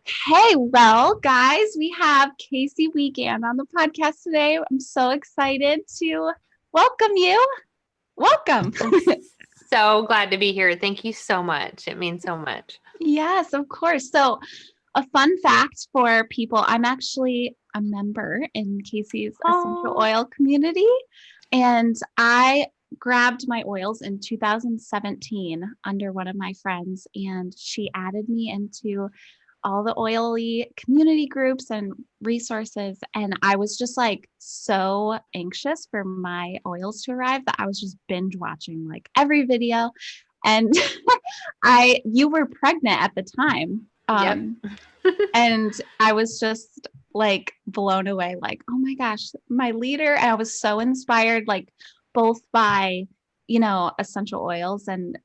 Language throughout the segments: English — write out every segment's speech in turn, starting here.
Hey, well, guys, we have Casey Wiegand on the podcast today. I'm so excited to welcome you. Welcome. I'm so glad to be here. Thank you so much. It means so much. Yes, of course. So, a fun fact for people, I'm actually a member in Casey's essential Oh, oil community, and I grabbed my oils in 2017 under one of my friends, and she added me into all the oily community groups and resources. And I was just like so anxious for my oils to arrive that I was just binge watching like every video. And you were pregnant at the time. yep. And I was just like blown away, like, oh my gosh, my leader. And I was so inspired, like both by, essential oils and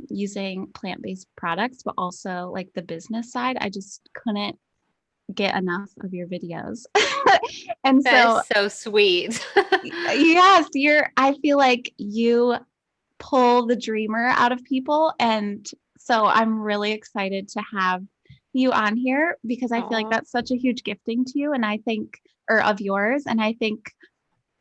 using plant-based products, but also like the business side. I just couldn't get enough of your videos. And That so, is so sweet. yes, I feel like you pull the dreamer out of people. And so I'm really excited to have you on here because I feel like Oh, that's such a huge gifting to you. And I think, or of yours. And I think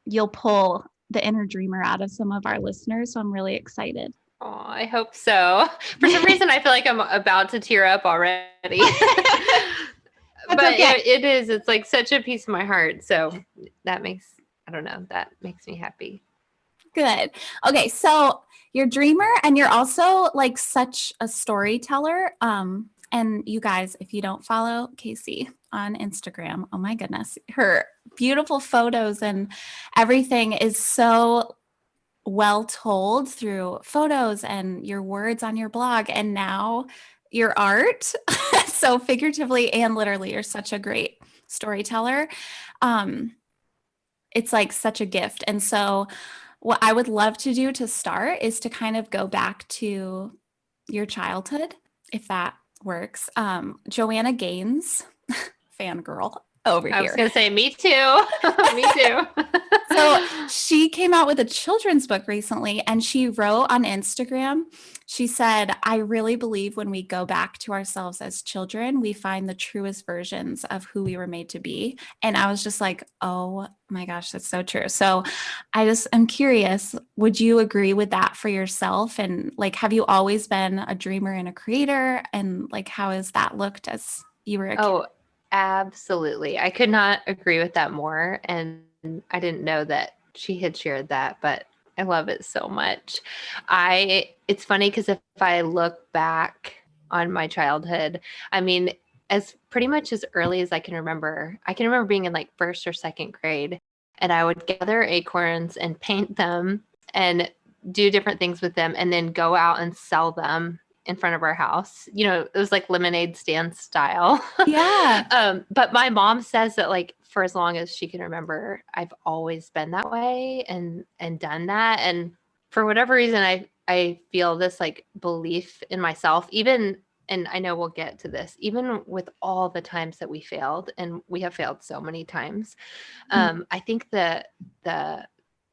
you'll pull the inner dreamer out of some of our listeners. So I'm really excited. I hope so. For some reason, I feel like I'm about to tear up already. That's But okay. it is. It's like such a piece of my heart. So that makes, I don't know, that makes me happy. Good. Okay, so you're a dreamer and you're also like such a storyteller. And you guys, if you don't follow Casey on Instagram, oh my goodness, her beautiful photos and everything is so well told through photos and your words on your blog and now your art. So figuratively and literally, you're such a great storyteller. Um, it's like such a gift. And so, what I would love to do to start is to kind of go back to your childhood, if that works. Joanna Gaines, fangirl over I was here. going to say, me too. Me too. So she came out with a children's book recently and she wrote on Instagram, she said, I really believe when we go back to ourselves as children, we find the truest versions of who we were made to be. And I was just like, oh my gosh, that's so true. So I just am curious, would you agree with that for yourself? And like, have you always been a dreamer and a creator? And like, how has that looked as you were a kid? Oh, absolutely. I could not agree with that more. And I didn't know that she had shared that, but I love it so much. It's funny because if I look back on my childhood, I mean, as pretty much as early as I can remember being in like first or second grade, and I would gather acorns and paint them and do different things with them and then go out and sell them in front of our house. It was like lemonade stand style. Yeah. But my mom says that like for as long as she can remember, I've always been that way and done that. And for whatever reason, I feel this like belief in myself, even and I know we'll get to this, even with all the times that we failed, and we have failed so many times. I think the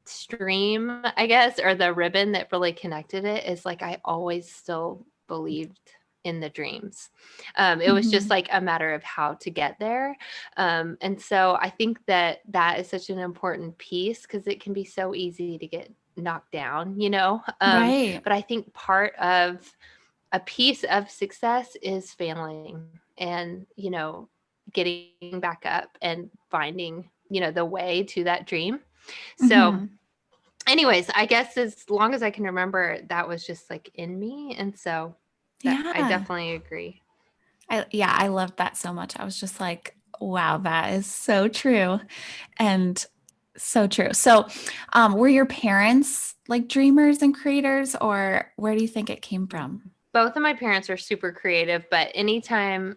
stream, I guess, or the ribbon that really connected it is like I always still believed in the dreams. It was just Mhm. like a matter of how to get there. And so I think that that is such an important piece because it can be so easy to get knocked down, you know? Right. But I think part of a piece of success is failing and, getting back up and finding, the way to that dream. So, Mhm. anyways, I guess as long as I can remember, that was just like in me. And so that I Yeah. definitely agree. I loved that so much. I was just like, wow, that is so true and so true. So, were your parents like dreamers and creators, or where do you think it came from? Both of my parents are super creative, but anytime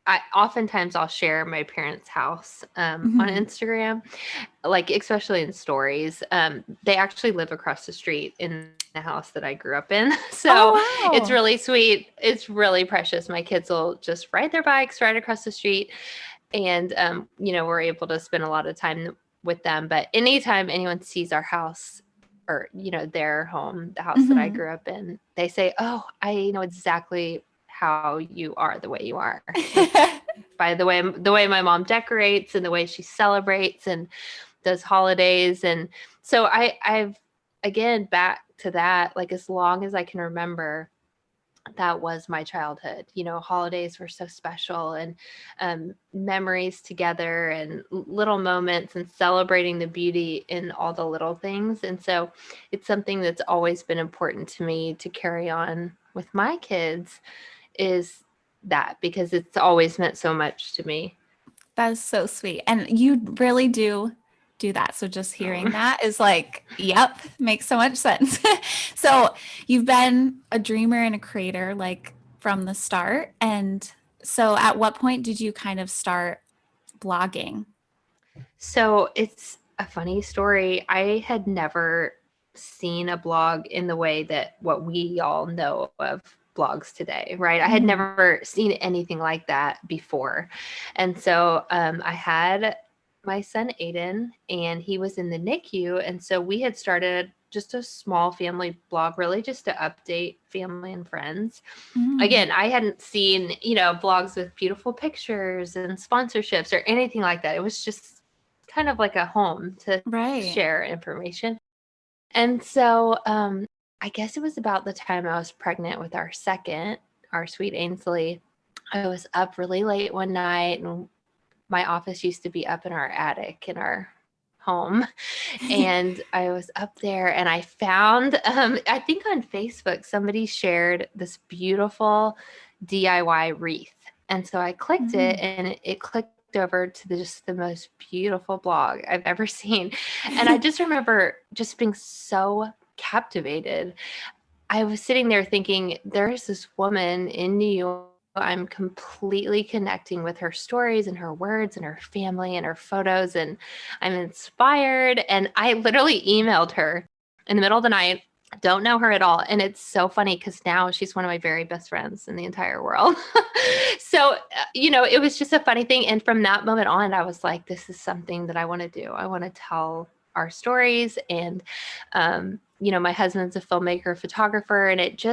I oftentimes I'll share my parents' house on Mhm. Instagram, like especially in stories. They actually live across the street in the house that I grew up in, so it's Oh, really wow. sweet. It's really precious. My kids will just ride their bikes right across the street, and we're able to spend a lot of time with them. But anytime anyone sees our house or their home, the house that I Mhm. grew up in, they say, oh, I know exactly how you are the way you are. It's by the way my mom decorates and the way she celebrates and does holidays. And so I've again back to that, like as long as I can remember, that was my childhood. Holidays were so special, and memories together and little moments and celebrating the beauty in all the little things. And so it's something that's always been important to me to carry on with my kids, is that, because it's always meant so much to me. That is so sweet. And you really do that. So just hearing that is like, yep, makes so much sense. So you've been a dreamer and a creator like from the start. And so at what point did you kind of start blogging? So it's a funny story. I had never seen a blog in the way that what we all know of blogs today, right? I had Mhm. never seen anything like that before. And so I had my son Aiden, and he was in the NICU. And so we had started just a small family blog, really just to update family and friends. Mm. Again, I hadn't seen, blogs with beautiful pictures and sponsorships or anything like that. It was just kind of like a home to Right. share information. And so I guess it was about the time I was pregnant with our second, our sweet Ainsley. I was up really late one night, and my office used to be up in our attic in our home. And I was up there, and I found, I think on Facebook, somebody shared this beautiful DIY wreath. And so I clicked it, Mm. and it clicked over to just the most beautiful blog I've ever seen. And I just remember just being so captivated. I was sitting there thinking, there's this woman in New York. I'm completely connecting with her stories and her words and her family and her photos, and I'm inspired. And I literally emailed her in the middle of the night. Don't know her at all. And it's so funny because now she's one of my very best friends in the entire world. So, it was just a funny thing. And from that moment on, I was like, this is something that I want to do. I want to tell our stories. And, my husband's a filmmaker, photographer, and it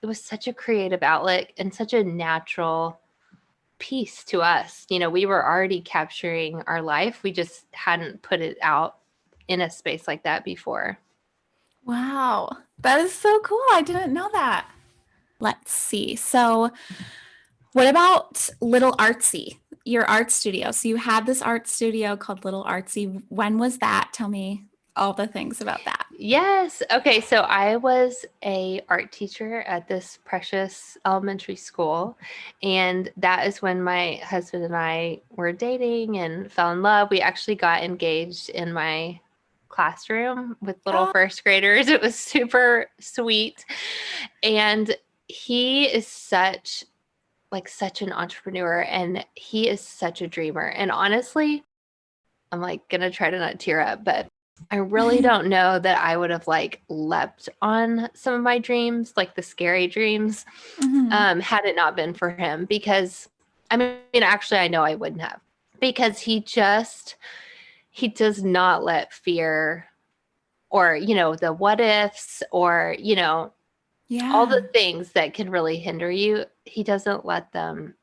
was such a creative outlet and such a natural piece to us. We were already capturing our life. We just hadn't put it out in a space like that before. Wow. That is so cool. I didn't know that. Let's see. So, what about Little Artsy, your art studio? So, you had this art studio called Little Artsy. When was that? Tell me all the things about that. Yes. Okay. So I was a art teacher at this precious elementary school, and that is when my husband and I were dating and fell in love. We actually got engaged in my classroom with little Oh, first graders. It was super sweet. And he is such an entrepreneur, and he is such a dreamer. And honestly, I'm like gonna try to not tear up, but I really don't know that I would have like leapt on some of my dreams, like the scary dreams, mhm. had it not been for him. Because I mean, actually, I know I wouldn't have, because he does not let fear, or the what ifs, or all the Yeah. things that can really hinder you. He doesn't let them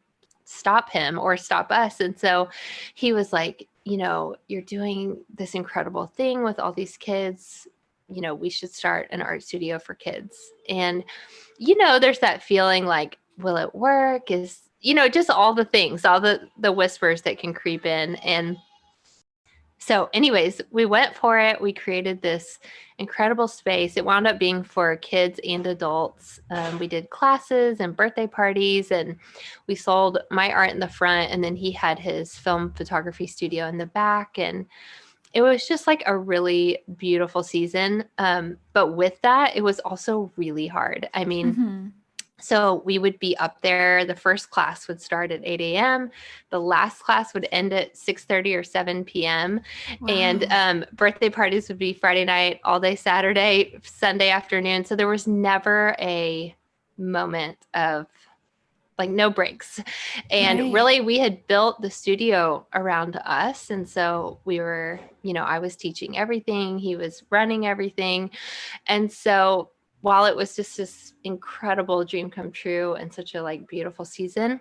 stop him or stop us. And so he was like, you're doing this incredible thing with all these kids. We should start an art studio for kids. And, there's that feeling like, will it work? Just all the things, all the whispers that can creep in. And so anyways, we went for it. We created this incredible space. It wound up being for kids and adults. We did classes and birthday parties, and we sold my art in the front, and then he had his film photography studio in the back. And it was just like a really beautiful season. But with that, it was also really hard. I mean, Mhm. so we would be up there. The first class would start at 8 a.m. The last class would end at 6:30 or 7 p.m. And Wow. birthday parties would be Friday night, all day Saturday, Sunday afternoon. So there was never a moment of like no breaks. And Right. really, we had built the studio around us. And so we were, I was teaching everything, he was running everything. And so while it was just this incredible dream come true and such a like beautiful season,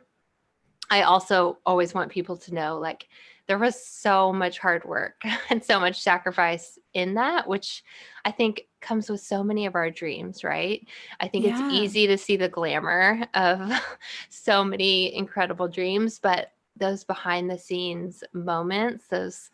I also always want people to know, like, there was so much hard work and so much sacrifice in that, which I think comes with so many of our dreams, right? I think it's Yeah. easy to see the glamour of so many incredible dreams, but those behind the scenes moments, those,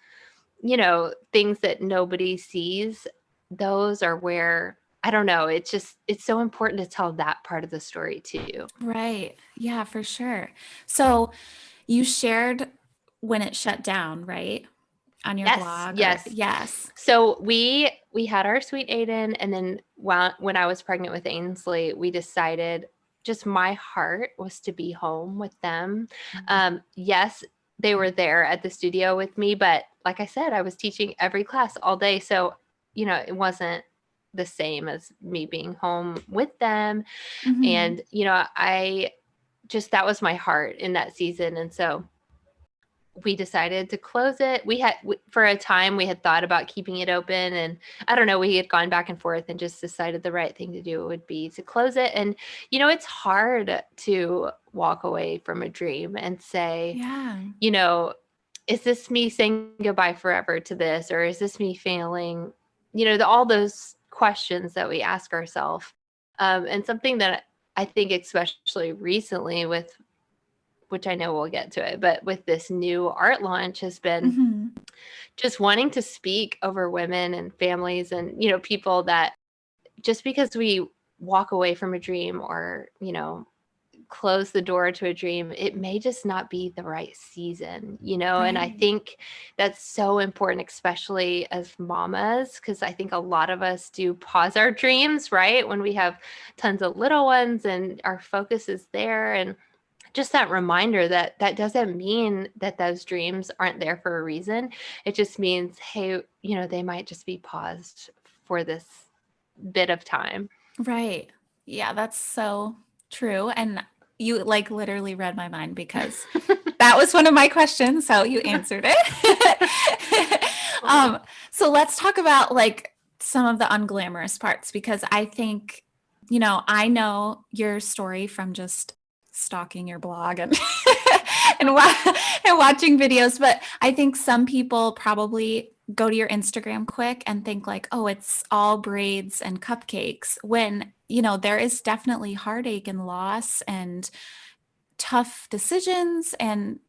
things that nobody sees, those are where, I don't know, it's so important to tell that part of the story too. Right. Yeah, for sure. So you shared when it shut down, right? On your Yes, blog or yes. yes. So we had our sweet Aiden, and then when I was pregnant with Ainsley, we decided, just my heart was to be home with them. Yes, they were there at the studio with me, but like I said, I was teaching every class all day, so it wasn't the same as me being home with them. Mhm. And I just, that was my heart in that season, and so we decided to close it. For a time, we had thought about keeping it open, and I don't know, we had gone back and forth and just decided the right thing to do would be to close it. And it's hard to walk away from a dream and say, Yeah. you know is this me saying goodbye forever to this, or is this me failing, all those questions that we ask ourselves. And something that I think especially recently, with which I know we'll get to it, but with this new art launch, has been Mhm. just wanting to speak over women and families and, people that, just because we walk away from a dream, or, close the door to a dream, it may just not be the right season, and I Right. think that's so important, especially as mamas, because I think a lot of us do pause our dreams, right? When we have tons of little ones and our focus is there. And just that reminder that that doesn't mean that those dreams aren't there for a reason. It just means, hey, they might just be paused for this bit of time. Right. Yeah, that's so true. And you like literally read my mind because that was one of my questions. So you answered it. Oh. So let's talk about like some of the unglamorous parts because I think, I know your story from just stalking your blog and and, and watching videos, but I think some people probably go to your Instagram quick and think like, oh, it's all braids and cupcakes when, there is definitely heartache and loss and tough decisions and,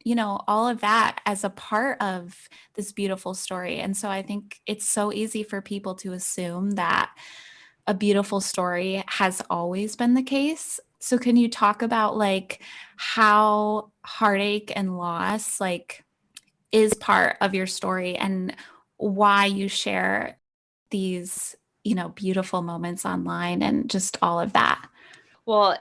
all of that as a part of this beautiful story. And so I think it's so easy for people to assume that a beautiful story has always been the case. So can you talk about like how heartache and loss like is part of your story and why you share these, beautiful moments online and just all of that? Well,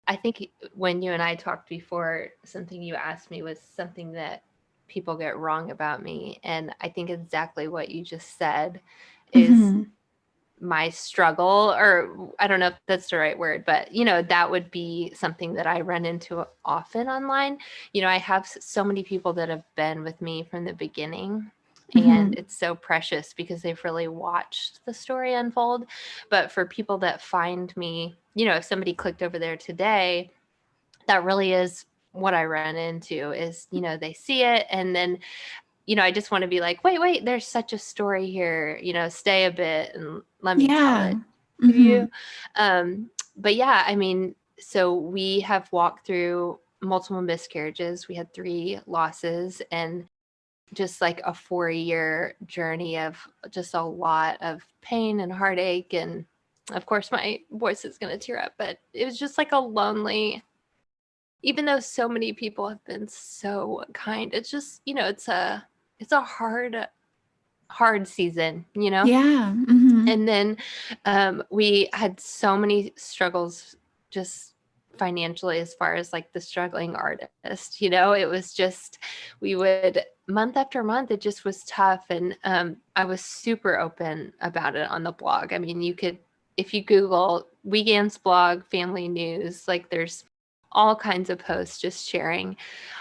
I think when you and I talked before, something you asked me was something that people get wrong about me. And I think exactly what you just said is Mhm. my struggle, or I don't know if that's the right word, but that would be something that I run into often online. I have so many people that have been with me from the beginning, and Mhm. it's so precious because they've really watched the story unfold. But for people that find me, if somebody clicked over there today, that really is what I run into is, they see it, and then I just want to be like, wait, there's such a story here, stay a bit and let me tell Yeah. it to Mhm. you. But yeah, I mean, so we have walked through multiple miscarriages. We had 3 losses, and just like a 4-year journey of just a lot of pain and heartache. And of course, my voice is going to tear up, but it was just like a lonely, even though so many people have been so kind, it's just, it's a hard season, Yeah. Mhm. and then we had so many struggles just financially, as far as like the struggling artist, it was just, we would, month after month, it just was tough. And I was super open about it on the blog. I mean, you could, if you Google Wiegand's blog family news, like there's all kinds of posts just sharing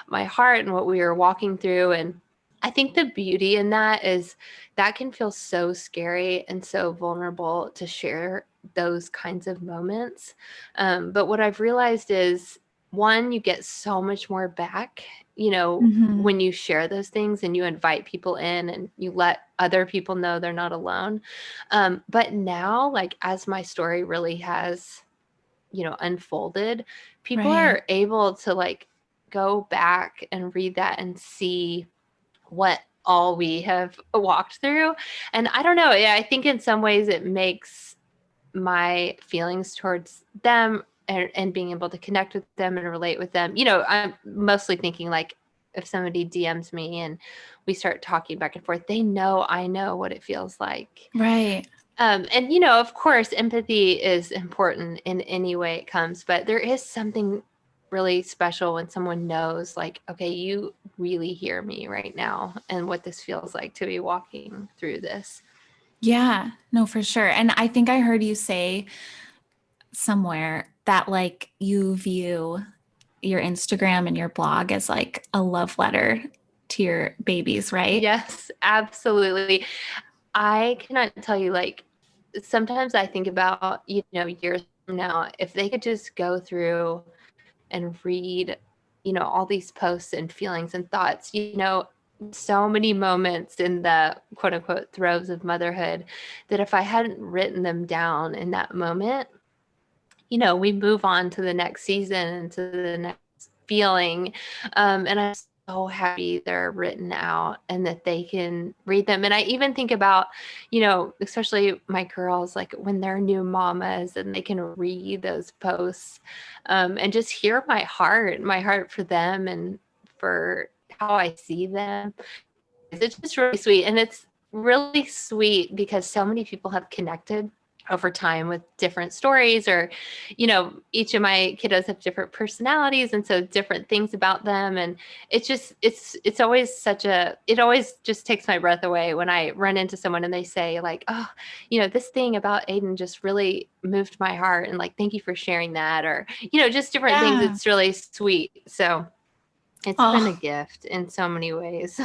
my heart and what we were walking through. And I think the beauty in that is that can feel so scary and so vulnerable to share those kinds of moments. But what I've realized is, one, you get so much more back, Mhm. when you share those things and you invite people in and you let other people know they're not alone. But now, like, as my story really has, unfolded, people Right. are able to like go back and read that and see what all we have walked through. And I don't know, yeah, I think in some ways it makes my feelings towards them and being able to connect with them and relate with them. I'm mostly thinking like, if somebody DMs me and we start talking back and forth, they know I know what it feels like. Right. And of course, empathy is important in any way it comes, but there is something really special when someone knows, like, okay, you really hear me right now and what this feels like to be walking through this. Yeah, no, for sure. And I think I heard you say somewhere that like you view your Instagram and your blog as like a love letter to your babies, right? Yes, absolutely. I cannot tell you, like, sometimes I think about, years from now, if they could just go through and read, all these posts and feelings and thoughts, so many moments in the quote unquote throes of motherhood that if I hadn't written them down in that moment, we move on to the next season and to the next feeling. And I'm so happy they're written out and that they can read them. And I even think about, especially my girls, like when they're new mamas and they can read those posts, and just hear my heart for them and for how I see them. It's just really sweet. And it's really sweet because so many people have connected over time with different stories, or each of my kiddos have different personalities and so different things about them. And it's always it always just takes my breath away when I run into someone and they say like, oh, this thing about Aiden just really moved my heart, and like, thank you for sharing that, or just different things. Yeah. It's really sweet. So it's been a Oh, gift in so many ways.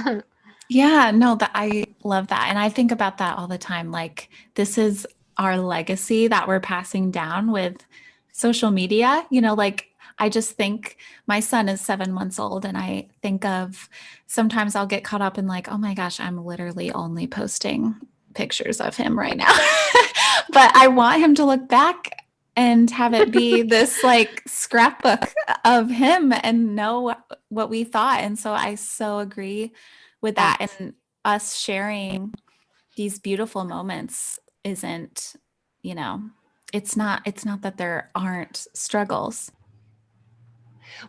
yeah, no, that I love that. And I think about that all the time. Like, this is our legacy that we're passing down with social media. Like, I just think my son is 7 months old, and I think of sometimes I'll get caught up in, like, oh my gosh, I'm literally only posting pictures of him right now. But I want him to look back and have it be this like scrapbook of him and know what we thought. And so I so agree with that. Yes. And us sharing these beautiful moments isn't, you know, it's not that there aren't struggles.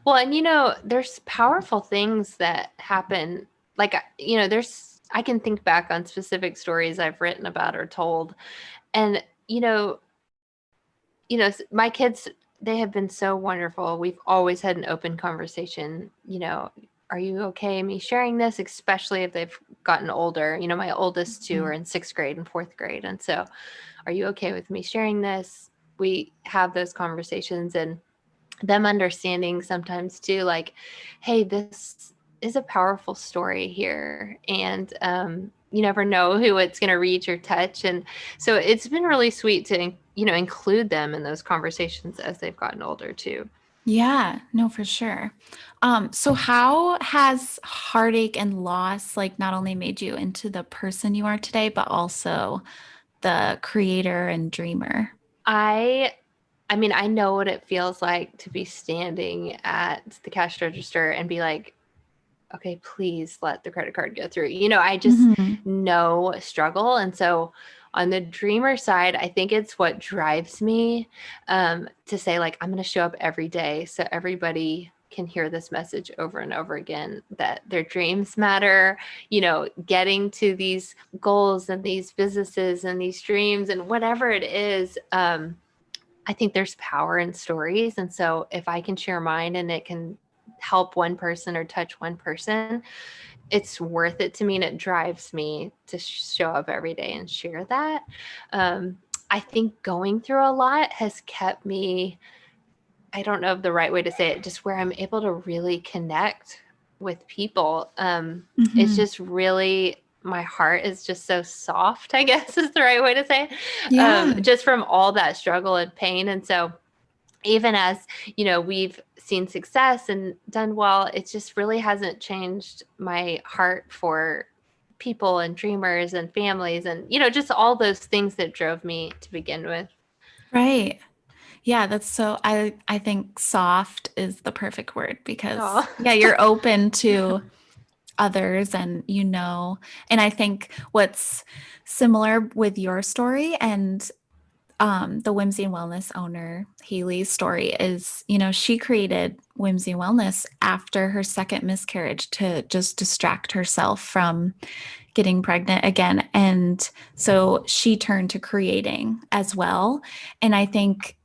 Well, and there's powerful things that happen. Like, I can think back on specific stories I've written about or told. And, my kids, they have been so wonderful. We've always had an open conversation. Are you okay me sharing this, especially if they've gotten older? My oldest two are Mhm. in 6th grade and 4th grade. And so, are you okay with me sharing this? We have those conversations, and them understanding sometimes too, like, hey, this is a powerful story here, and you never know who it's going to reach or touch. And so it's been really sweet to include them in those conversations as they've gotten older too. Yeah, no, for sure. So how has heartache and loss like not only made you into the person you are today, but also the creator and dreamer? I mean, I know what it feels like to be standing at the cash register and be like, okay, please let the credit card go through. I just Mhm. know struggle. And so on the dreamer side, I think it's what drives me, to say, like, I'm going to show up every day so everybody can hear this message over and over again, that their dreams matter, getting to these goals and these businesses and these dreams and whatever it is. I think there's power in stories. And so if I can share mine and it can help one person or touch one person, it's worth it to me. And it drives me to show up every day and share that. Um, I think going through a lot has kept me, I don't know the right way to say it, just where I'm able to really connect with people. It's Mhm. just really, my heart is just so soft, I guess is the right way to say it. Yeah. Just from all that struggle and pain. And so even as, we've seen success and done well, it just really hasn't changed my heart for people and dreamers and families and, just all those things that drove me to begin with. Right. Yeah, that's so I think soft is the perfect word because Oh, yeah, you're open to others and I think what's similar with your story and the Whimsy and Wellness owner, Haley's story is, she created Whimsy and Wellness after her second miscarriage to just distract herself from getting pregnant again. And so she turned to creating as well. And I think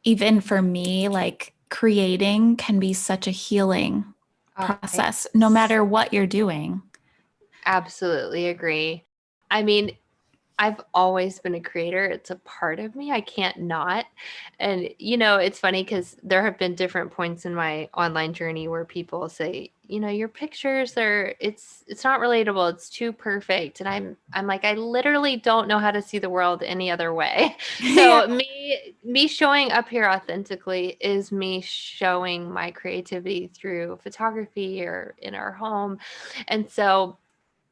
even for me, like creating can be such a healing I process, no matter what you're doing. absolutely agree. I mean, I've always been a creator. It's a part of me. I can't not. And it's funny because there have been different points in my online journey where people say, your pictures are it's not relatable. It's too perfect. And I'm like, I literally don't know how to see the world any other way. Yeah. So me showing up here authentically is me showing my creativity through photography or in our home. And so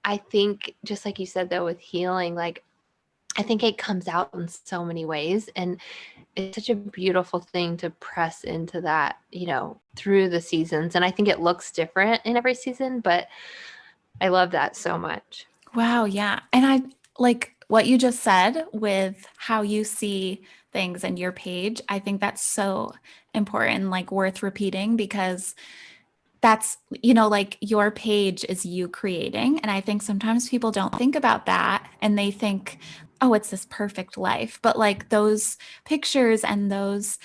I think just like you said though with healing, like I think it comes out in so many ways. And it's such a beautiful thing to press into that, through the seasons. And I think it looks different in every season, but I love that so much. Wow, yeah. And I like what you just said with how you see things in your page. I think that's so important, like worth repeating because that's, like your page is you creating. And I think sometimes people don't think about that and they think, oh, it's this perfect life. But like those pictures and those,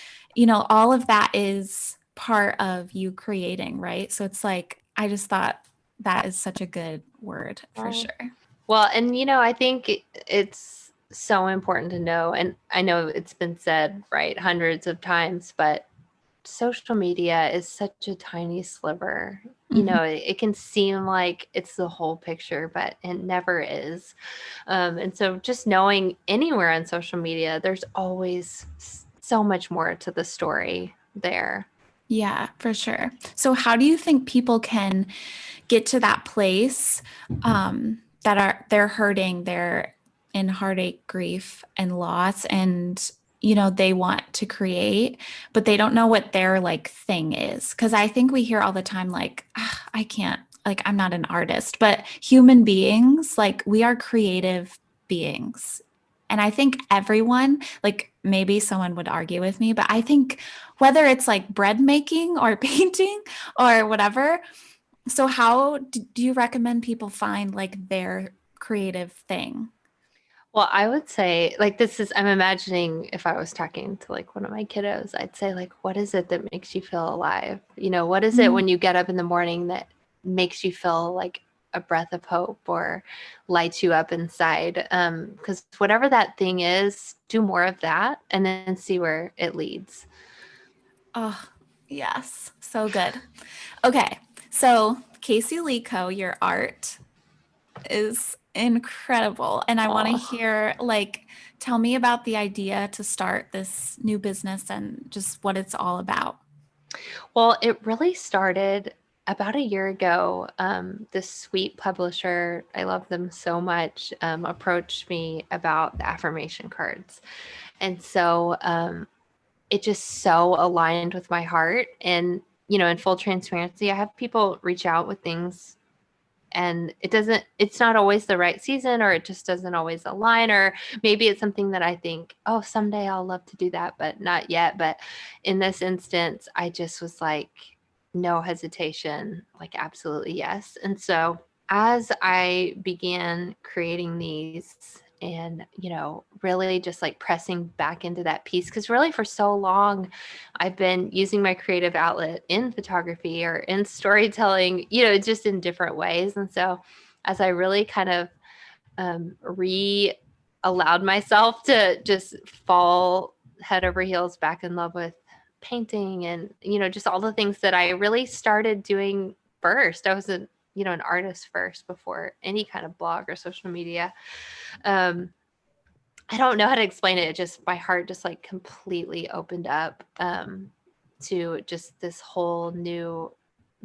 all of that is part of you creating, right? So it's like, I just thought that is such a good word for Oh. sure. Well, and I think it's so important to know, and I know it's been said, right, hundreds of times, but social media is such a tiny sliver. Mhm. It can seem like it's the whole picture, but it never is. And so just knowing anywhere on social media, there's always so much more to the story there. Yeah, for sure. So how do you think people can get to that place that they're hurting, they're in heartache, grief, and loss, and they want to create, but they don't know what their like thing is? Because I think we hear all the time like, "Ah, I can't, like I'm not an artist," but human beings, like we are creative beings. And I think everyone, like maybe someone would argue with me, but I think whether it's like bread making or painting or whatever, so how do you recommend people find like their creative thing? Well, I would say, like, I'm imagining if I was talking to like one of my kiddos, I'd say, like, what is it that makes you feel alive? What is it Mm. when you get up in the morning that makes you feel like a breath of hope or lights you up inside? Because whatever that thing is, do more of that and then see where it leads. Oh, yes. So good. Okay. So CaseyLeigh Co., your art is incredible. And I want to Oh. hear like tell me about the idea to start this new business and just what it's all about. Well, it really started about a year ago. This sweet publisher, I love them so much, approached me about the affirmation cards. And so it just so aligned with my heart. And, in full transparency, I have people reach out with things and it's not always the right season, or it just doesn't always align, or maybe it's something that I think, oh, someday I'll love to do that, but not yet. But in this instance, I just was like, no hesitation, like absolutely yes. And so as I began creating these and, really just like pressing back into that piece, because really for so long, I've been using my creative outlet in photography or in storytelling, just in different ways. And so as I really kind of re allowed myself to just fall head over heels back in love with painting and, just all the things that I really started doing first. I was an artist first before any kind of blog or social media. Um, I don't know how to explain it. It just, my heart just like completely opened up to just this whole new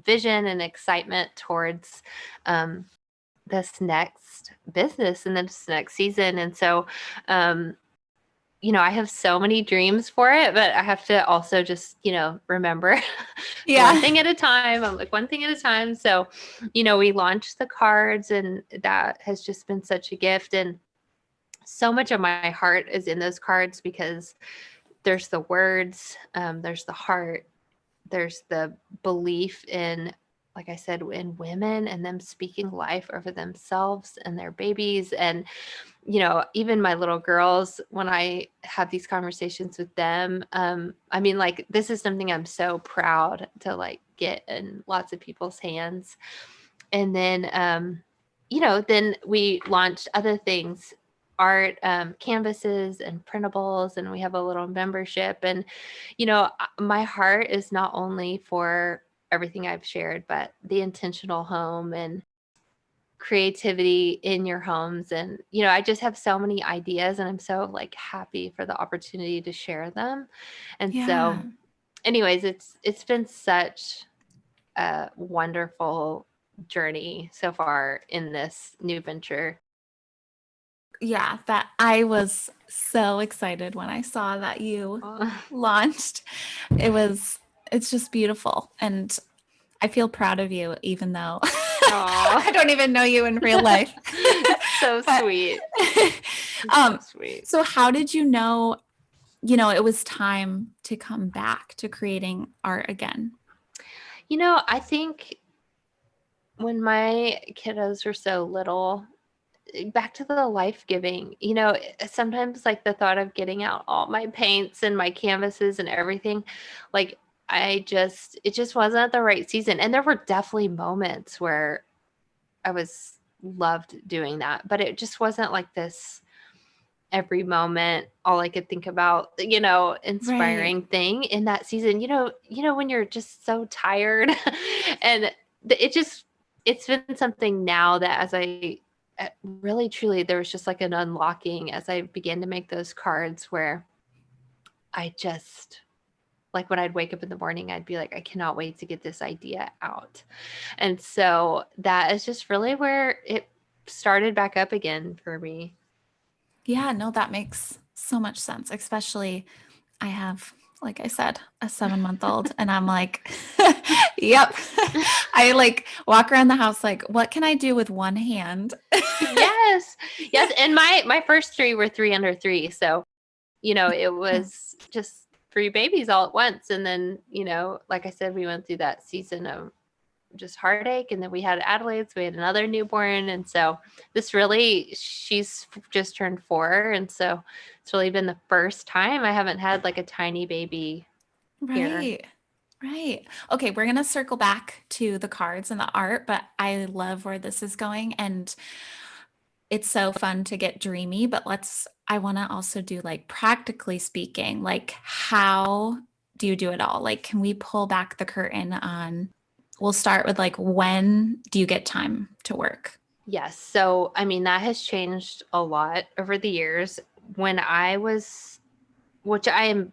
vision and excitement towards this next business and this next season. And so, I have so many dreams for it, but I have to also just, remember one Yeah. thing at a time. I'm like one thing at a time. So, we launched the cards, and that has just been such a gift. And so much of my heart is in those cards because there's the words, there's the heart, there's the belief in, like I said, in women and them speaking life over themselves and their babies. And, even my little girls, when I have these conversations with them, I mean, like, this is something I'm so proud to like get in lots of people's hands. And then, then we launched other things, art, canvases and printables, and we have a little membership. And my heart is not only for everything I've shared, but the intentional home and creativity in your homes. And I just have so many ideas, and I'm so like happy for the opportunity to share them. And Yeah. so anyways, it's been such a wonderful journey so far in this new venture. Yeah, that I was so excited when I saw that you Oh, launched. It's just beautiful. And I feel proud of you, even though I don't even know you in real life. so But sweet. So um, sweet. so how did you know, it was time to come back to creating art again? I think when my kiddos were so little, back to the life giving, sometimes like the thought of getting out all my paints and my canvases and everything, like it just wasn't the right season. And there were definitely moments where I was loved doing that, but it just wasn't like this every moment, all I could think about, Right. inspiring thing in that season. When you're just so tired and it's been something now that as I really truly, there was just like an unlocking as I began to make those cards where I just like when I'd wake up in the morning, I'd be like, I cannot wait to get this idea out. And so that is just really where it started back up again for me. Yeah, no, that makes so much sense. Especially, I have, like I said, a 7-month-old, and I'm like, yep. I like walk around the house like, what can I do with one hand? Yes. Yes. And my first three were 3 under 3. So, it was just 3 babies all at once. And then, like I said, we went through that season of just heartache. And then we had Adelaide, so we had another newborn. And so she's just turned 4. And so it's really been the first time I haven't had like a tiny baby here. Right. Right. Okay, we're going to circle back to the cards and the art, but I love where this is going, and it's so fun to get dreamy, but I want to also do like practically speaking, like how do you do it all? Like, can we pull back the curtain on, we'll start with like, when do you get time to work? Yes. So, I mean, that has changed a lot over the years. When I was, which I am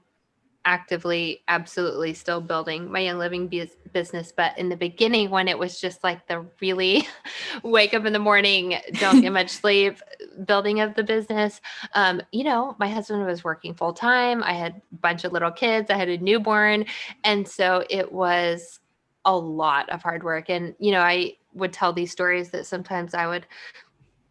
actively absolutely still building my young living business, but in the beginning when it was just like the really wake up in the morning, don't get much sleep building of the business, my husband was working full time. I had a bunch of little kids, I had a newborn, and so it was a lot of hard work. And I would tell these stories that sometimes I would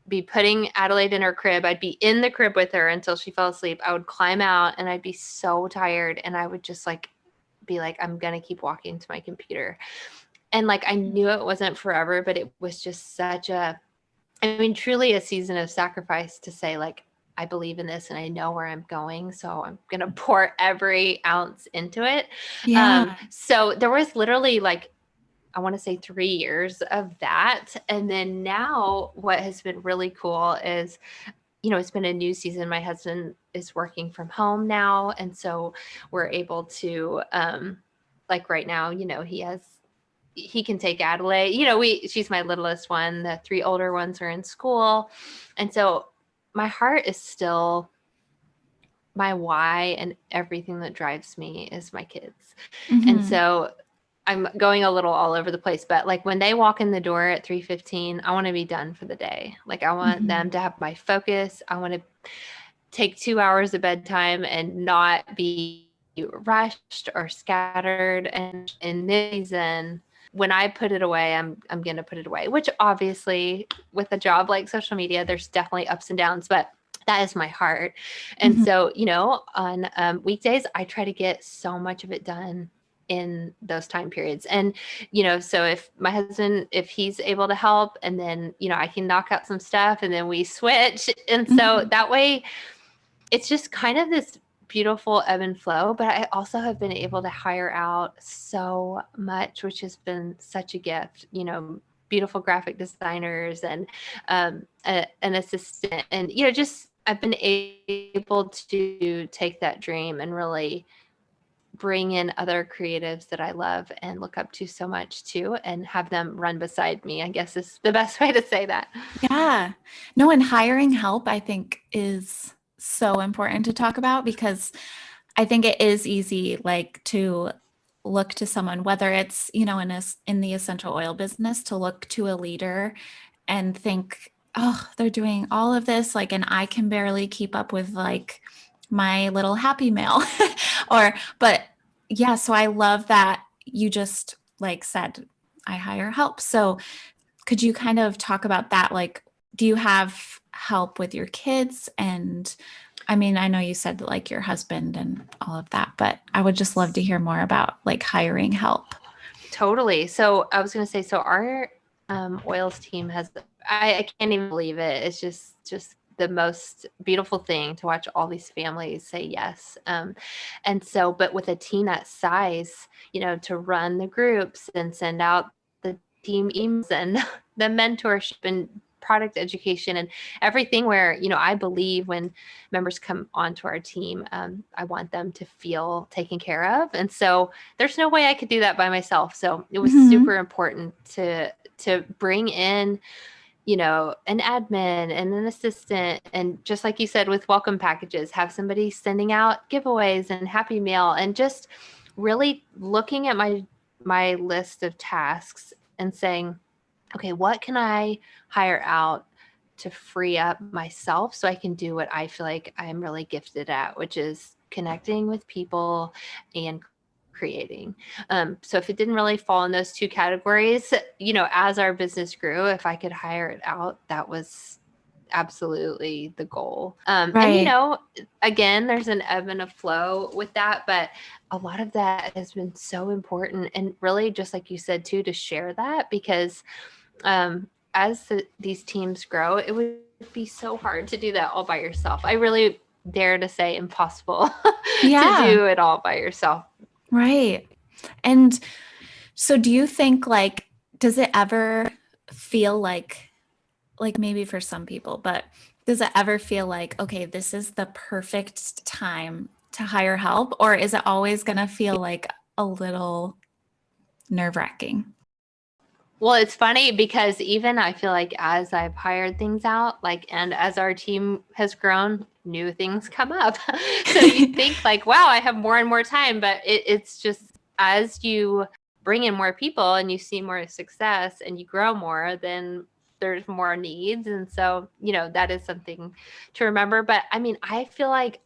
be putting Adelaide in her crib. I'd be in the crib with her until she fell asleep. I would climb out and I'd be so tired, and I would just like be like, I'm going to keep walking to my computer. And like, I knew it wasn't forever, but it was just I mean, truly a season of sacrifice to say like, I believe in this and I know where I'm going. So I'm going to pour every ounce into it. Yeah. So there was literally like, I want to say 3 years of that. And then now what has been really cool is, it's been a new season. My husband is working from home now. And so we're able to, like right now, he has he can take Adelaide. She's my littlest one. The 3 older ones are in school. And so my heart is still my why, and everything that drives me is my kids. And Mhm. so I'm going a little all over the place, but like when they walk in the door at 3:15, I want to be done for the day. Like I want them Mhm. to have my focus. I want to take 2 hours of bedtime and not be rushed or scattered. And in this season, when I put it away, I'm going to put it away, which obviously with a job like social media, there's definitely ups and downs, but that is my heart. And Mhm. so, on weekdays, I try to get so much of it done in those time periods. And, so if he's able to help, and then, I can knock out some stuff and then we switch. And so Mhm. that way it's just kind of this beautiful ebb and flow. But I also have been able to hire out so much, which has been such a gift, beautiful graphic designers and an assistant. And, just I've been able to take that dream and really bring in other creatives that I love and look up to so much too, and have them run beside me, I guess is the best way to say that. Yeah. No, and hiring help, I think, is so important to talk about because I think it is easy, like, to look to someone, whether it's, in the essential oil business, to look to a leader and think, oh, they're doing all of this, like, and I can barely keep up with like my little happy mail. But yeah, so I love that you just like said, I hire help. So could you kind of talk about that? Like, do you have help with your kids? And I mean, I know you said that, like, your husband and all of that, but I would just love to hear more about like hiring help. Totally. So I was going to say, so our oils team has, I can't even believe it. It's just the most beautiful thing to watch all these families say yes. And so, but with a team that size, to run the groups and send out the team emails and the mentorship and product education and everything, where, I believe when members come onto our team, I want them to feel taken care of. And so there's no way I could do that by myself. So it was Mhm. super important to bring in, an admin and an assistant. And just like you said, with welcome packages, have somebody sending out giveaways and happy mail, and just really looking at my list of tasks and saying, okay, what can I hire out to free up myself so I can do what I feel like I'm really gifted at, which is connecting with people and creating. So if it didn't really fall in those 2 categories, as our business grew, if I could hire it out, that was absolutely the goal. And Right. again, there's an ebb and a flow with that, but a lot of that has been so important. And really, just like you said too, to share that, because as these teams grow, it would be so hard to do that all by yourself. I really dare to say impossible to Yeah. do it all by yourself. Right. And so do you think, like, does it ever feel like maybe for some people, but does it ever feel like, okay, this is the perfect time to hire help? Or is it always going to feel like a little nerve-wracking? Well, it's funny because even I feel like as I've hired things out, like, and as our team has grown, new things come up. So you think like, wow, I have more and more time, but it's just as you bring in more people and you see more success and you grow more, then there's more needs. And so, that is something to remember. But I mean, I feel like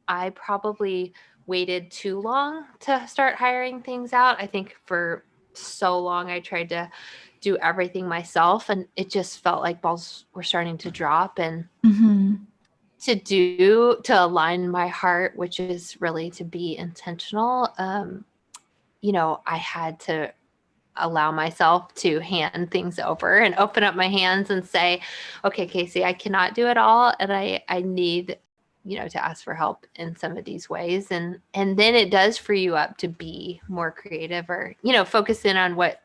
I probably waited too long to start hiring things out. I think for so long I tried to do everything myself, and it just felt like balls were starting to drop. And Mhm. to align my heart, which is really to be intentional, I had to allow myself to hand things over and open up my hands and say, okay, Casey, I cannot do it all, and I need, to ask for help in some of these ways. And then it does free you up to be more creative, or, focus in on what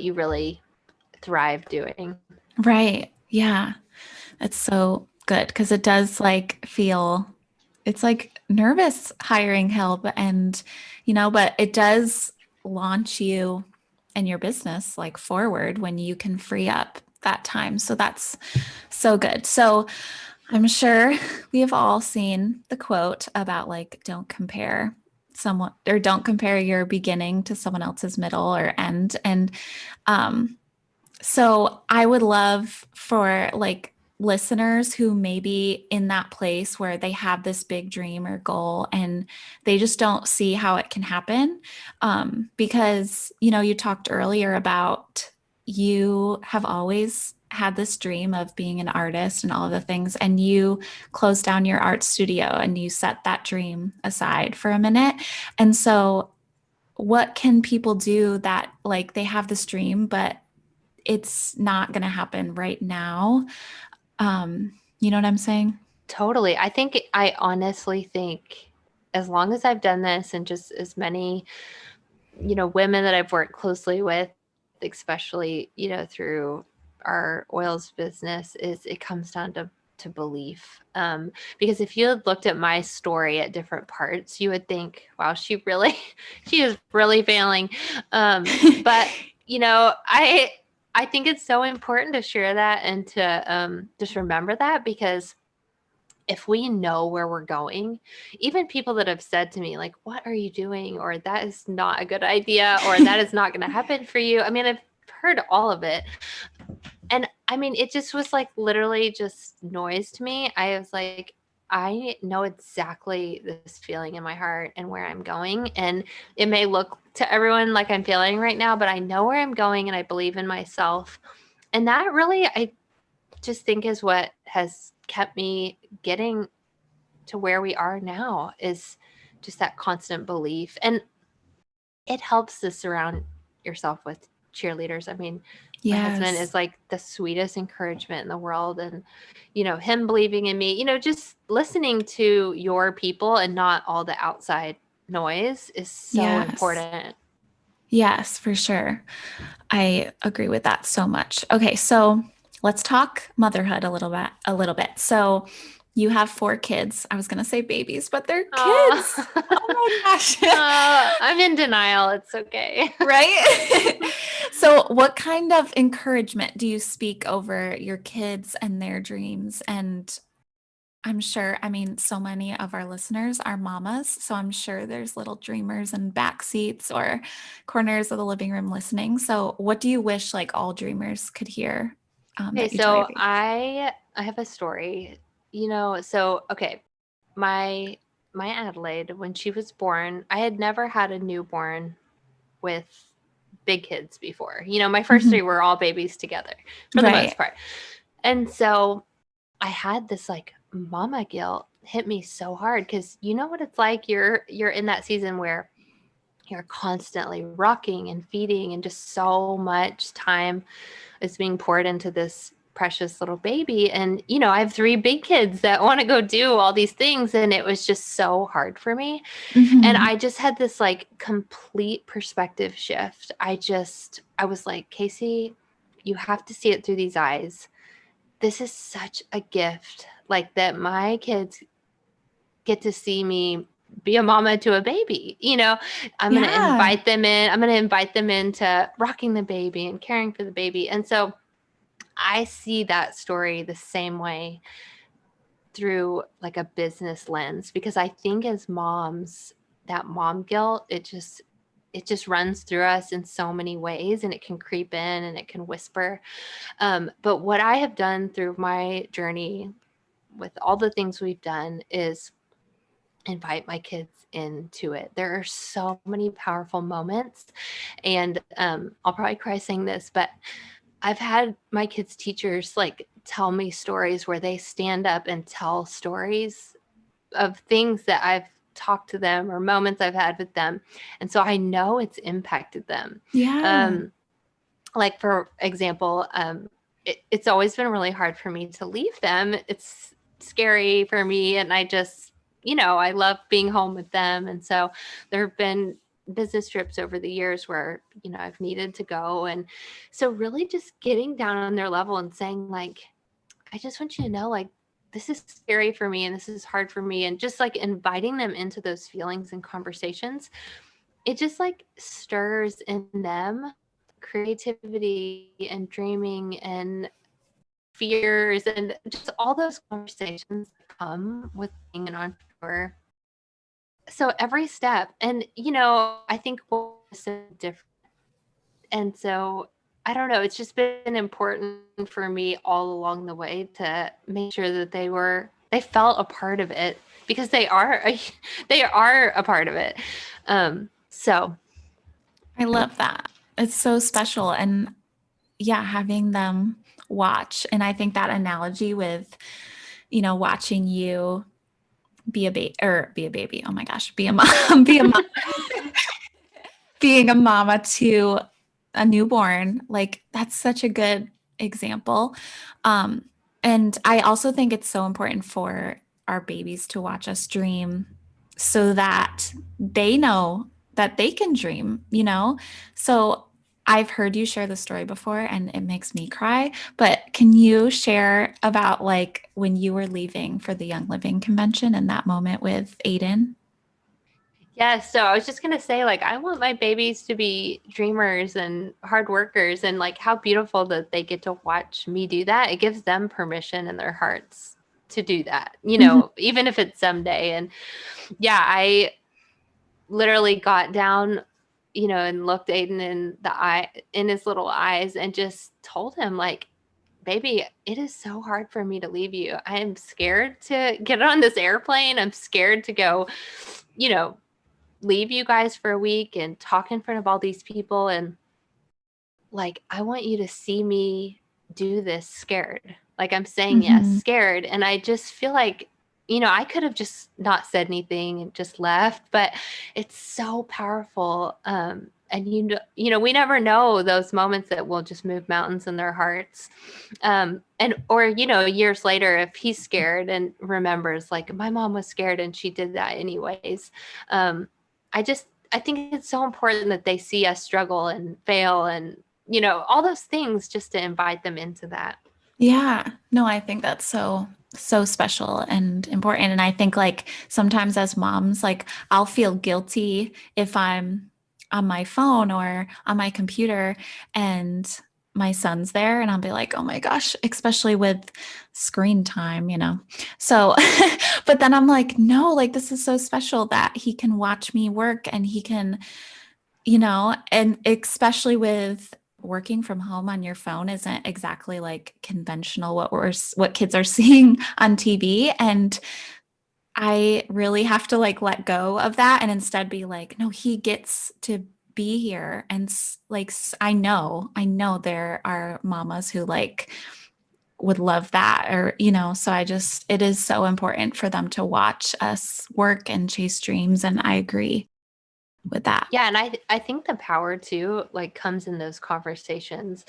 you really thrive doing. Right. Yeah. That's so good because it does like feel it's like nervous hiring help and but it does launch you and your business like forward when you can free up that time. So that's so good. So I'm sure we have all seen the quote about like, don't compare someone or don't compare your beginning to someone else's middle or end. And um, so I would love for like listeners who may be in that place where they have this big dream or goal and they just don't see how it can happen. Because, you know, you talked earlier about you have always had this dream of being an artist and all of the things, and you closed down your art studio and you set that dream aside for a minute. And so, what can people do that like they have this dream, but it's not going to happen right now? You know what I'm saying? Totally. I honestly think as long as I've done this and just as many, women that I've worked closely with, especially, through our oils business, is it comes down to belief. Because if you had looked at my story at different parts, you would think, wow, she is really failing. But I think it's so important to share that and to just remember that, because if we know where we're going, even people that have said to me, like, what are you doing? Or that is not a good idea, or that is not going to happen for you. I mean, I've heard all of it. And I mean, it just was like literally just noise to me. I was like, I know exactly this feeling in my heart and where I'm going. And it may look to everyone like I'm failing right now, but I know where I'm going and I believe in myself. And that really, I just think is what has kept me getting to where we are now, is just that constant belief. And it helps to surround yourself with cheerleaders. I mean, my husband Yes. is like the sweetest encouragement in the world. And, him believing in me, just listening to your people and not all the outside noise is so Yes. important. Yes, for sure. I agree with that so much. Okay, so let's talk motherhood a little bit. So you have 4 kids. I was gonna say babies, but they're kids. Oh Oh, my gosh. I'm in denial. It's okay. Right? So what kind of encouragement do you speak over your kids and their dreams? And I'm sure, I mean, so many of our listeners are mamas, so I'm sure there's little dreamers in back seats or corners of the living room listening. So, what do you wish like all dreamers could hear Okay, that you tell your so baby? I have a story. So okay, my my Adelaide, when she was born, I had never had a newborn with big kids before. My first Mhm. 3 were all babies together for the most Right. part. And so I had this like mama guilt hit me so hard, cuz you know what it's like, you're in that season where you're constantly rocking and feeding, and just so much time is being poured into this precious little baby. And I have 3 big kids that want to go do all these things, and it was just so hard for me. And Hmm. I just had this like complete perspective shift. I was like, Casey, you have to see it through these eyes. This is such a gift, like that my kids get to see me be a mama to a baby. I'm going to Yeah. invite them in. I'm going to invite them into rocking the baby and caring for the baby. And so I see that story the same way through like a business lens, because I think as moms, that mom guilt, it just runs through us in so many ways, and it can creep in and it can whisper. But what I have done through my journey with all the things we've done is invite my kids into it. There are so many powerful moments, and I'll probably cry saying this, but I've had my kids' teachers like tell me stories where they stand up and tell stories of things that I've talked to them or moments I've had with them. And so I know it's impacted them. Yeah. Um, like, for example, it's always been really hard for me to leave them. It's scary for me. And I just, I love being home with them. And so there have been business trips over the years where, I've needed to go. And so really just getting down on their level and saying, like, I just want you to know, like, this is scary for me and this is hard for me. And just like inviting them into those feelings and conversations, it just like stirs in them creativity and dreaming and fears and just all those conversations that come with being an entrepreneur. So every step, and I think we're so different. And so I don't know, it's just been important for me all along the way to make sure that they felt a part of it, because they are a part of it. So I love that. It's so special. And yeah, having them watch. And I think that analogy with, watching you be a baby. Oh my gosh, be a mom, be a mom, being a mama to a newborn, like that's such a good example. Um, and I also think it's so important for our babies to watch us dream so that they know that they can dream. So I've heard you share the story before and it makes me cry, but can you share about like when you were leaving for the Young Living convention and that moment with Aiden? yeah, so I was just gonna say, like, I want my babies to be dreamers and hard workers, and like how beautiful that they get to watch me do that. It gives them permission in their hearts to do that, Mhm. even if it's someday. And yeah, I literally got down, and looked Aiden in his little eyes and just told him, like, baby, it is so hard for me to leave you. I am scared to get on this airplane. I'm scared to go, you know, leave you guys for a week and talk in front of all these people. And like, I want you to see me do this scared. Like, I'm saying yes, Mhm. scared. And I just feel like, I could have just not said anything and just left, but it's so powerful. And we never know those moments that will just move mountains in their hearts. Or years later, if he's scared and remembers, like, my mom was scared and she did that anyways. Um, I think it's so important that they see us struggle and fail and all those things, just to invite them into that. Yeah. No, I think that's so special and important. And I think like sometimes as moms, like I'll feel guilty if I'm on my phone or on my computer and my son's there and I'll be like, "Oh my gosh," especially with screen time. So, but then I'm like, "No, like this is so special that he can watch me work and he can and especially with working from home on your phone isn't exactly like conventional what kids are seeing on TV. And I really have to like let go of that and instead be like, no, he gets to be here. And I know there are mamas who like would love that or so it is so important for them to watch us work and chase dreams. And I agree with that. Yeah, and I think the power too, like, comes in those conversations.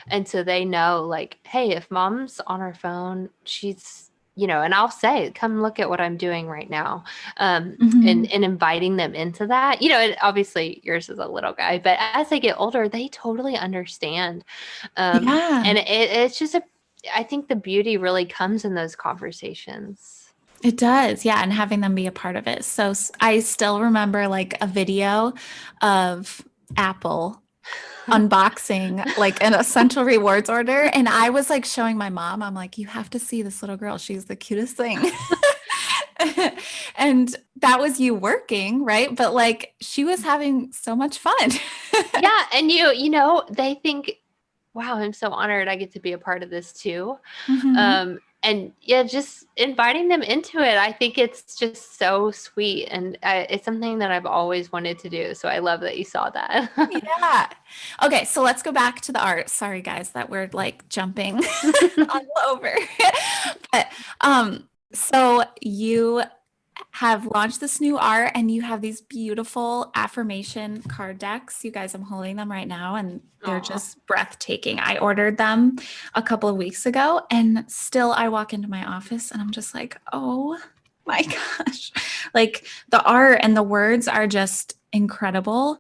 And so they know, like, hey, if mom's on her phone, she's, and I'll say, come look at what I'm doing right now. Mhm. And inviting them into that. And obviously yours is a little guy, but as they get older, they totally understand. Yeah. And it's just I think the beauty really comes in those conversations. It does, yeah, and having them be a part of it. So I still remember like a video of Apple unboxing like an essential rewards order, and I was like showing my mom, I'm like, you have to see this little girl. She's the cutest thing. And that was you working, right? But like she was having so much fun. Yeah, and they think, wow, I'm so honored I get to be a part of this too. Mhm. And yeah, just inviting them into it, I think it's just so sweet, and it's something that I've always wanted to do. So I love that you saw that. Yeah. Okay, so let's go back to the art. Sorry guys that we're like jumping all over. But so you have launched this new art and you have these beautiful affirmation card decks. You guys, I'm holding them right now and they're Aw. just breathtaking. I ordered them a couple of weeks ago and still I walk into my office and I'm just like, oh my gosh. Like the art and the words are just incredible.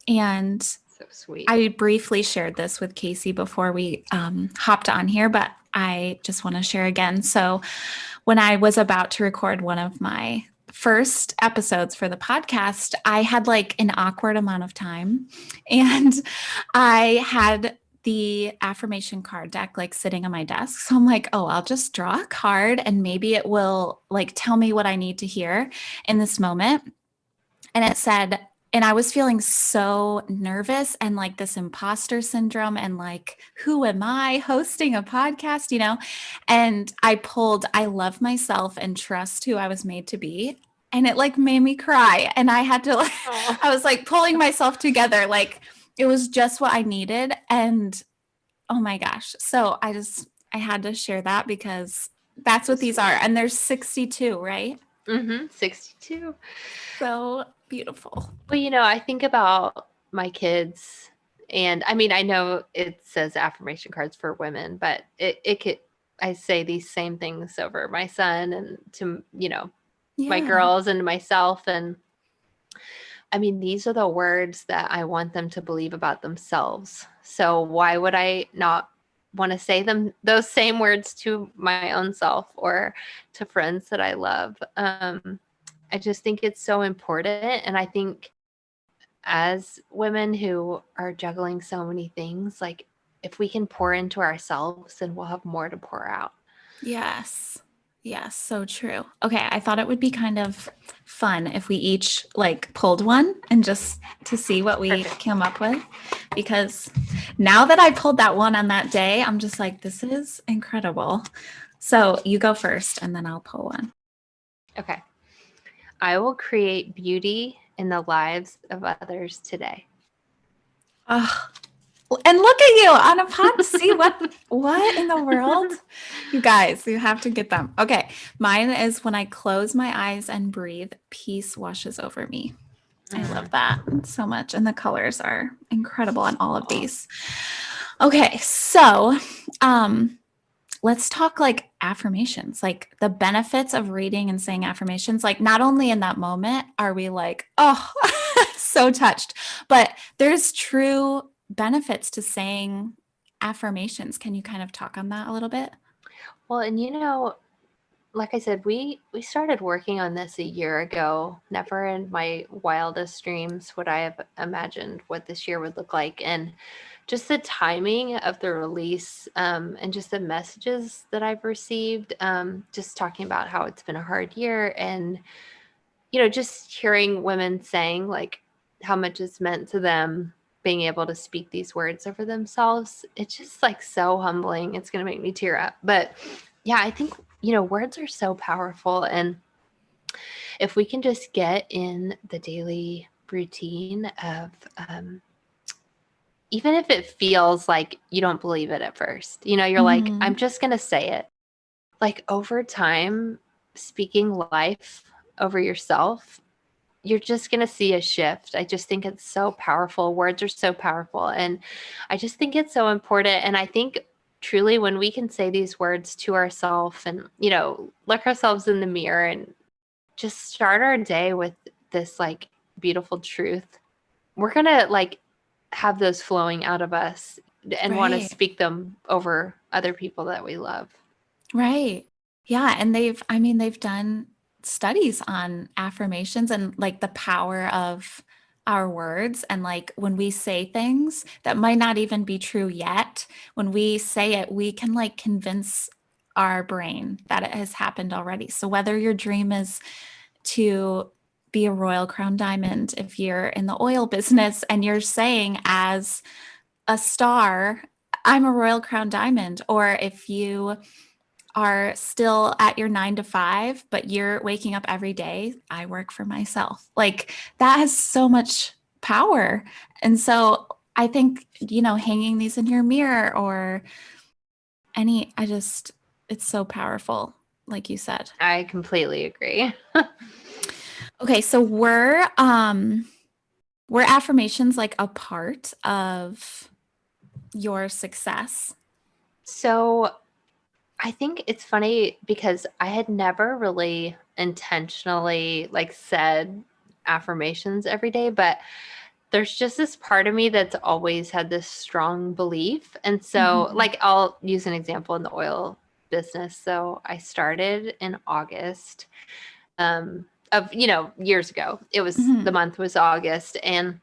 And So sweet. I briefly shared this with Casey before we hopped on here, but I just want to share again. So when I was about to record one of my first episodes for the podcast, I had like an awkward amount of time and I had the affirmation card deck like sitting on my desk. So I'm like, oh, I'll just draw a card and maybe it will like tell me what I need to hear in this moment. And it said, and I was feeling so nervous and like this imposter syndrome and like, who am I hosting a podcast, you know? And I pulled, I love myself and trust who I was made to be. And it like made me cry. And I had to, like, Oh, I was like pulling myself together. Like it was just what I needed. And oh my gosh. So I had to share that because that's so what these are. sweet. And there's 62, right? 62. So beautiful. Well, I think about my kids, and I mean, I know it says affirmation cards for women, but it could, I say these same things over my son and to, my Yeah. girls and myself. And I mean, these are the words that I want them to believe about themselves. So why would I not want to say those same words to my own self or to friends that I love? I just think it's so important. And I think as women who are juggling so many things, like if we can pour into ourselves, then we'll have more to pour out. Yes. Yes, so true. Okay, I thought it would be kind of fun if we each like pulled one and just to see what we Perfect. came up with. Because now that I pulled that one on that day, I'm just like, this is incredible. So you go first and then I'll pull one. Okay. I will create beauty in the lives of others today. Oh, and look at you on a pod. See what in the world? You guys, you have to get them. Okay. Mine is when I close my eyes and breathe, peace washes over me. I love that so much. And the colors are incredible on all of these. Okay, so let's talk like affirmations, like the benefits of reading and saying affirmations. Like, not only in that moment are we like, oh, so touched, but there's true benefits to saying affirmations. Can you kind of talk on that a little bit? Well, and like I said, we started working on this a year ago. Never in my wildest dreams would I have imagined what this year would look like. And just the timing of the release, and just the messages that I've received, just talking about how it's been a hard year, and just hearing women saying like how much it's meant to them being able to speak these words over themselves. It's just like so humbling. It's going to make me tear up. But yeah, I think, words are so powerful. And if we can just get in the daily routine of, even if it feels like you don't believe it at first, you're like, Mhm. I'm just going to say it. Like over time, speaking life over yourself, you're just going to see a shift. I just think it's so powerful. Words are so powerful. And I just think it's so important. And I think truly when we can say these words to ourselves and, look ourselves in the mirror and just start our day with this like beautiful truth, we're going to like have those flowing out of us and want to Right. speak them over other people that we love. Right. Yeah. And they've done studies on affirmations and like the power of our words. And like when we say things that might not even be true yet, when we say it, we can like convince our brain that it has happened already. So whether your dream is to be a Royal Crown Diamond, if you're in the oil business and you're saying as a star, I'm a Royal Crown Diamond, or if you are still at your 9 to 5, but you're waking up every day, I work for myself. Like that has so much power. And so I think, hanging these in your mirror or it's so powerful, like you said. I completely agree. Okay, so were affirmations like a part of your success? So I think it's funny because I had never really intentionally like said affirmations every day, but there's just this part of me that's always had this strong belief. And so, Mhm. like, I'll use an example in the oil business. So I started in August. of, years ago. It was, the month was August, and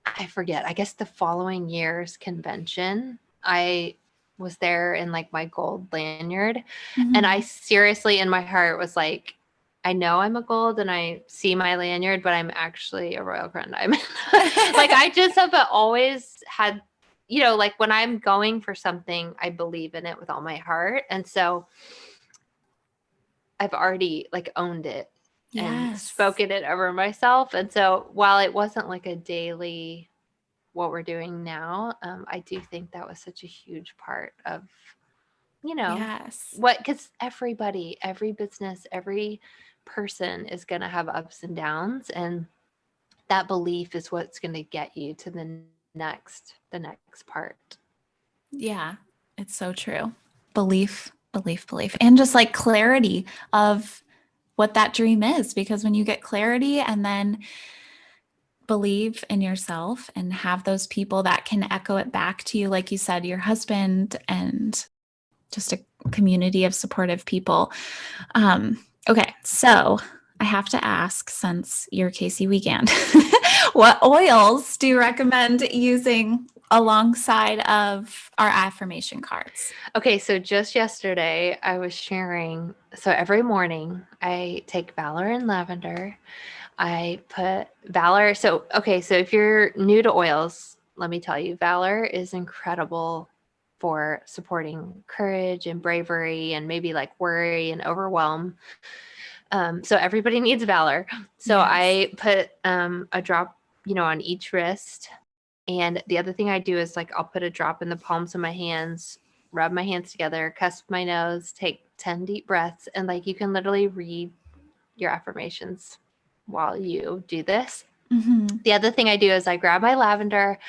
I forget, I guess the following year's convention, I was there in like my gold lanyard. And I seriously, in my heart, was like, I know I'm a gold and I see my lanyard, but I'm actually a Royal Crown Diamond. Like, I just have always had, like when I'm going for something, I believe in it with all my heart. And so I've already like owned it and spoken it over myself. And so while it wasn't like a daily, what we're doing now, I do think that was such a huge part of, because every business, every person is going to have ups and downs, and that belief is what's going to get you to the next part. Yeah, it's so true. Belief, and just like clarity of what that dream is, because when you get clarity and then believe in yourself and have those people that can echo it back to you, like you said, your husband and just a community of supportive people. Okay, so I have to ask, since you're Casey Wiegand, what oils do you recommend using alongside of our affirmation cards? Okay, so just yesterday I was sharing, so every morning I take Valor and lavender. I put Valor. So if you're new to oils, let me tell you, Valor is incredible for supporting courage and bravery and maybe like worry and overwhelm. So everybody needs Valor. So I put a drop, on each wrist. And the other thing I do is like I'll put a drop in the palms of my hands, rub my hands together, cusp my nose, take 10 deep breaths, and like you can literally read your affirmations while you do this. The other thing I do is I grab my lavender.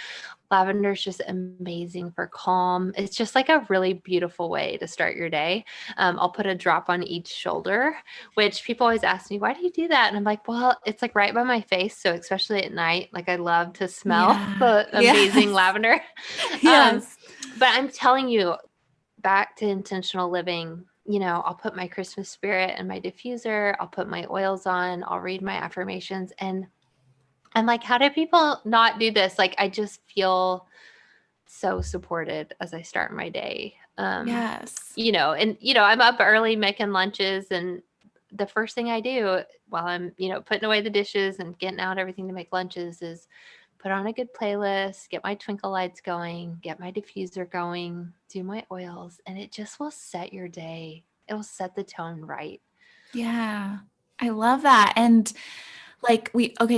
Lavender is just amazing for calm. It's just like a really beautiful way to start your day. I'll put a drop on each shoulder, which people always ask me, why do you do that? And I'm like, well, it's like right by my face. So especially at night, like I love to smell the amazing lavender. But I'm telling you, back to intentional living, I'll put my Christmas spirit in my diffuser. I'll put my oils on. I'll read my affirmations. And I'm like, how do people not do this? Like, I just feel so supported as I start my day. I'm up early making lunches, and the first thing I do while I'm, putting away the dishes and getting out everything to make lunches is put on a good playlist, get my twinkle lights going, get my diffuser going, do my oils, and it just will set your day. It will set the tone right. Yeah, I love that. And like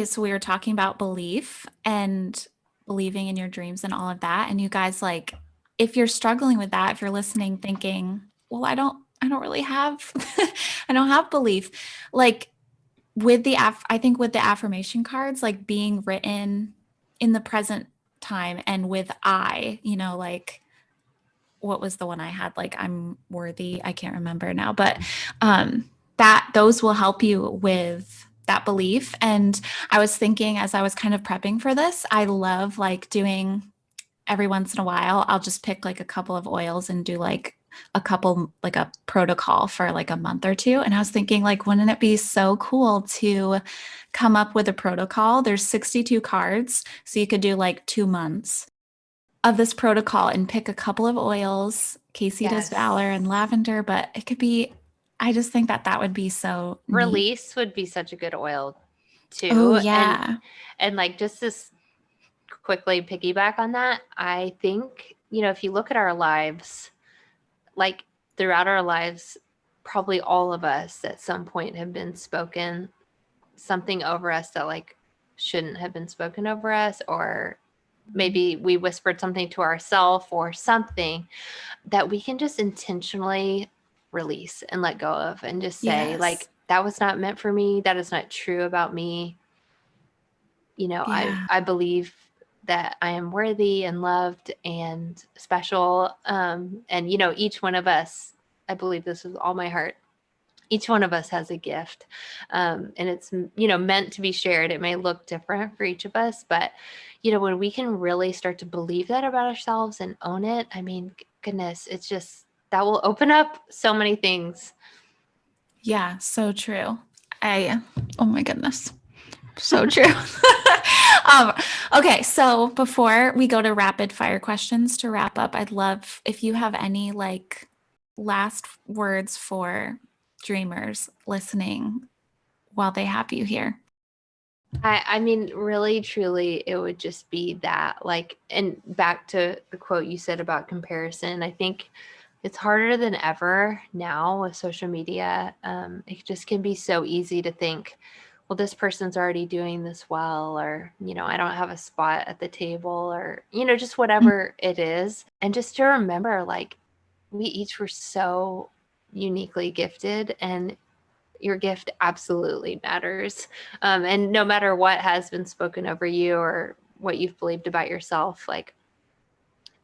so we were talking about belief and believing in your dreams and all of that. And you guys, like, if you're struggling with that, if you're listening thinking, well, I don't really have, I don't have belief. Like with I think with the affirmation cards, like being written in the present time and with like, what was the one I had? Like, I'm worthy. I can't remember now, but those will help you with that belief. And I was thinking, as I was kind of prepping for this, I love like doing, every once in a while, I'll just pick like a couple of oils and do like a protocol for like a month or two. And I was thinking, like, wouldn't it be so cool to come up with a protocol? There's 62 cards, so you could do like 2 months of this protocol and pick a couple of oils. Casey does Valor and lavender, but it could be, I just think that would be so neat. Release would be such a good oil too. Oh, yeah. And like, just to quickly piggyback on that, I think, if you look at our lives, like throughout our lives, probably all of us at some point have been spoken something over us that like shouldn't have been spoken over us, or maybe we whispered something to ourselves or something that we can just intentionally release and let go of, and just say, like, that was not meant for me. That is not true about me. I believe that I am worthy and loved and special. And, each one of us, I believe this with all my heart, each one of us has a gift, and it's, meant to be shared. It may look different for each of us, but, when we can really start to believe that about ourselves and own it, I mean, goodness, it's just, that will open up so many things. Yeah, so true. Oh my goodness. So true. um, okay, so before we go to rapid fire questions to wrap up, I'd love if you have any like last words for dreamers listening while they have you here. I mean, really, truly, it would just be that, like, and back to the quote you said about comparison, I think it's harder than ever now with social media. It just can be so easy to think, well, this person's already doing this well, or, I don't have a spot at the table, or, just whatever it is. And just to remember, like, we each were so uniquely gifted, and your gift absolutely matters. And no matter what has been spoken over you or what you've believed about yourself, like,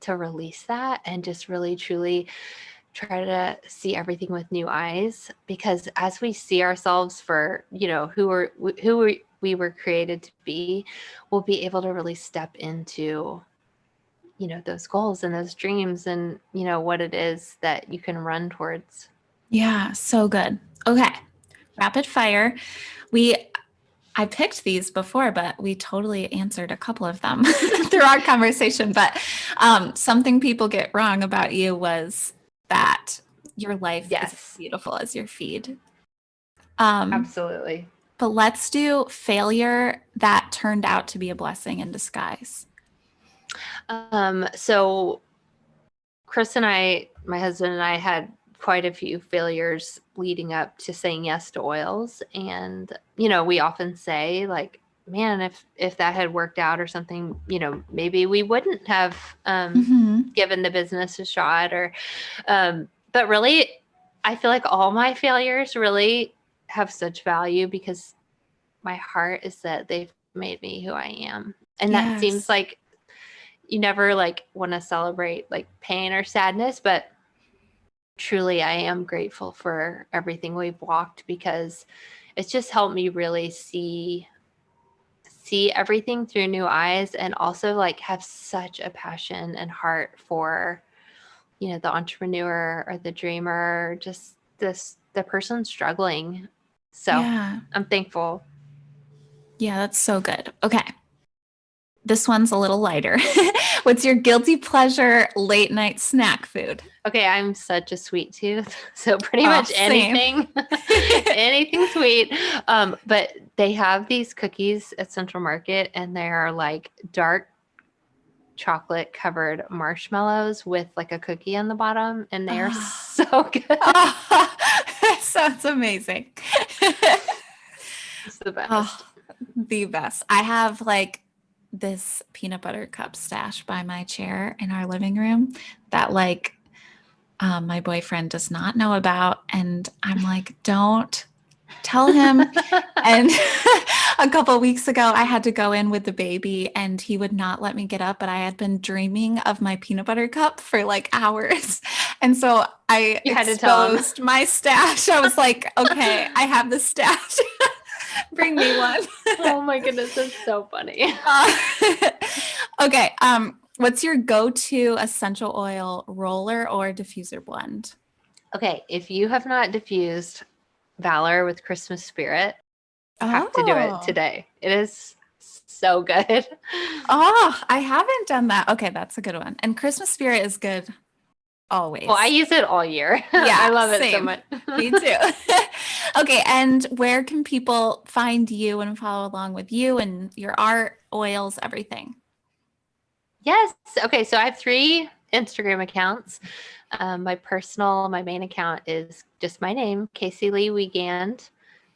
to release that and just really truly try to see everything with new eyes, because as we see ourselves for, we were created to be, we'll be able to really step into, those goals and those dreams and, what it is that you can run towards. Yeah, so good. Okay. Rapid fire. I picked these before, but we totally answered a couple of them through our conversation. But something people get wrong about you was that your life is as Yes, beautiful as your feed. absolutely. But let's do failure that turned out to be a blessing in disguise. So Chris and I, my husband and I, had quite a few failures leading up to saying yes to oils. And, we often say, like, man, if that had worked out or something, maybe we wouldn't have given the business a shot, or, but really, I feel like all my failures really have such value, because my heart is that they've made me who I am. And that seems Yes. like you never like want to celebrate like pain or sadness, but truly I am grateful for everything we've walked, because it's just helped me really see everything through new eyes, and also like have such a passion and heart for, the entrepreneur or the dreamer, just the person struggling. So Yeah. I'm thankful. Yeah, that's so good. Okay. This one's a little lighter. What's your guilty pleasure late night snack food? Okay, I'm such a sweet tooth, so pretty Oh, much same. anything, anything sweet. But they have these cookies at Central Market, and they are like dark chocolate covered marshmallows with like a cookie on the bottom, and they are so good. Sounds amazing. It's the best. Oh, the best. I have like this peanut butter cup stash by my chair in our living room that like my boyfriend does not know about. And I'm like, don't tell him. And a couple of weeks ago, I had to go in with the baby and he would not let me get up, but I had been dreaming of my peanut butter cup for like hours. And so I You had to tell him. exposed my stash. I was like, okay, I have the stash. Bring me one. Oh my goodness, that's so funny. Okay. What's your go-to essential oil roller or diffuser blend? Okay, if you have not diffused Valor with Christmas Spirit, you have to do it Oh. today. It is so good. Oh, I haven't done that. Okay, that's a good one. And Christmas Spirit is good always. Well, I use it all year. Yeah, I love it so same. much. Me too. Okay, and where can people find you and follow along with you and your art, oils, everything? Yes. Okay, so I have 3 Instagram accounts. My main account is just my name, CaseyLeigh Wiegand.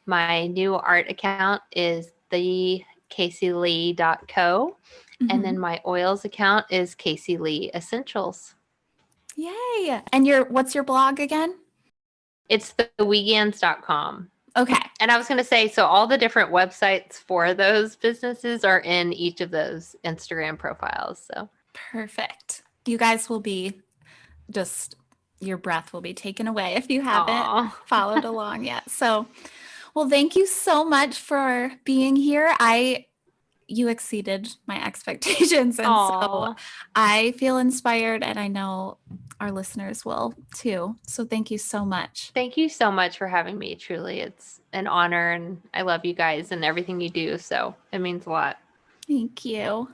My new art account is the CaseyLeigh.co. And then my oils account is CaseyLeigh Essentials. Yay. And what's your blog again? It's the Wiegands.com. Okay. And I was going to say, so all the different websites for those businesses are in each of those Instagram profiles. So Perfect. You guys will be just, your breath will be taken away if you haven't Aw. followed along yet. So, well, thank you so much for being here. You exceeded my expectations. And so Aw. I feel inspired, and I know our listeners will too. So thank you so much. Thank you so much for having me. Truly, it's an honor, and I love you guys and everything you do. So it means a lot. Thank you.